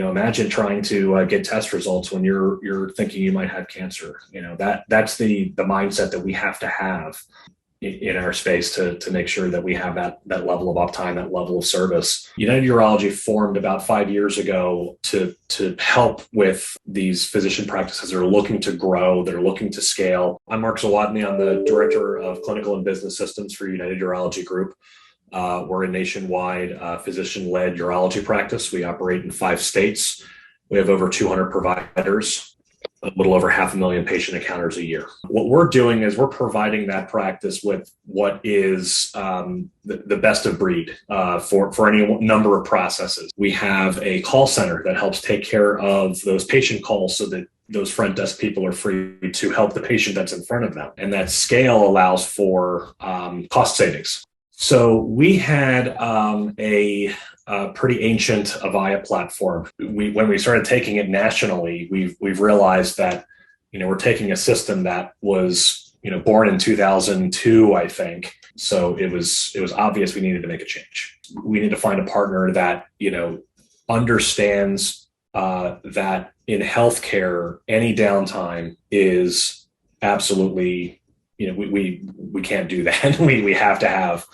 imagine trying to get test results when you're thinking you might have cancer. That's the mindset that we have to have in our space to make sure that we have that level of uptime, that level of service. United Urology formed about 5 years ago to help with these physician practices that are looking to grow, that are looking to scale. I'm Mark Zawodny. I'm the Director of Clinical and Business Systems for United Urology Group. We're a nationwide physician-led urology practice. We operate in 5 states. We have over 200 providers, a little over 500,000 patient encounters a year. What we're doing is we're providing that practice with what is the best of breed for any number of processes. We have a call center that helps take care of those patient calls so that those front desk people are free to help the patient that's in front of them. And that scale allows for cost savings. So we had a pretty ancient Avaya platform. When we started taking it nationally, we've realized that we're taking a system that was born in 2002, I think. So it was obvious we needed to make a change. We need to find a partner that understands that in healthcare, any downtime is absolutely we can't do that. we have to have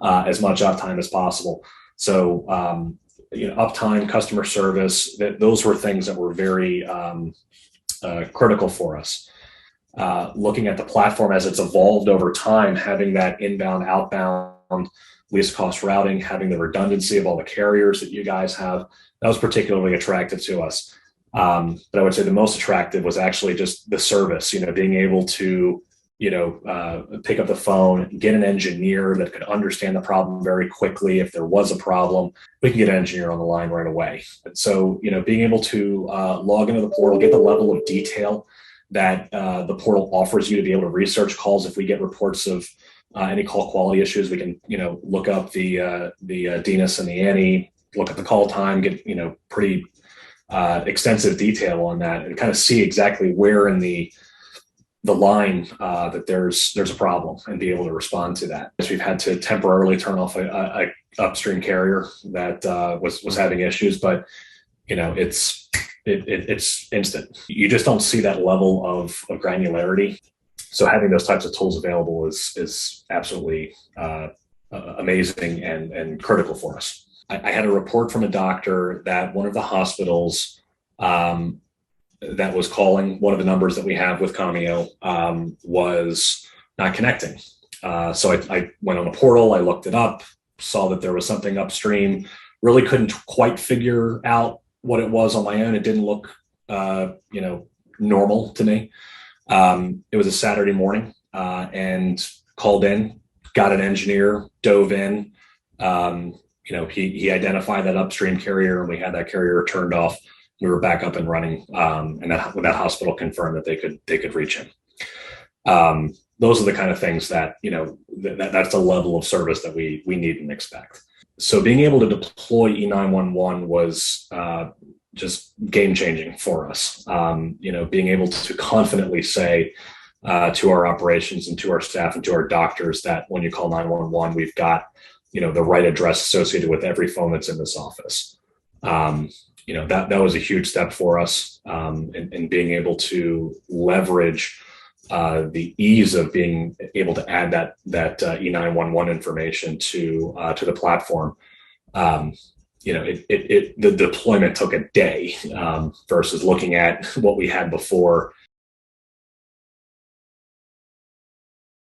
as much uptime as possible. So, uptime, customer service, those were things that were very critical for us. Looking at the platform as it's evolved over time, having that inbound, outbound, least cost routing, having the redundancy of all the carriers that you guys have, that was particularly attractive to us. But I would say the most attractive was actually just the service, being able to pick up the phone, get an engineer that could understand the problem very quickly. If there was a problem, we can get an engineer on the line right away. And so, being able to log into the portal, get the level of detail that the portal offers you to be able to research calls. If we get reports of any call quality issues, we can, look up the DNIS and the ANI, look at the call time, get, pretty extensive detail on that and kind of see exactly where in the line that there's a problem and be able to respond to that. We've had to temporarily turn off a upstream carrier that was having issues, but it's instant. You just don't see that level of granularity. So having those types of tools available is absolutely amazing and critical for us. I had a report from a doctor that one of the hospitals that was calling, one of the numbers that we have with Commio, was not connecting. So I went on a portal, I looked it up, saw that there was something upstream, really couldn't quite figure out what it was on my own. It didn't look, normal to me. It was a Saturday morning and called in, got an engineer, dove in. He identified that upstream carrier and we had that carrier turned off. We were back up and running, and that hospital confirmed that they could reach him. Those are the kind of things that that's the level of service that we need and expect. So being able to deploy E911 was just game changing for us. Being able to confidently say to our operations and to our staff and to our doctors that when you call 911, we've got the right address associated with every phone that's in this office. That was a huge step for us, in being able to leverage the ease of being able to add that E911 information to the platform. The deployment took a day versus looking at what we had before,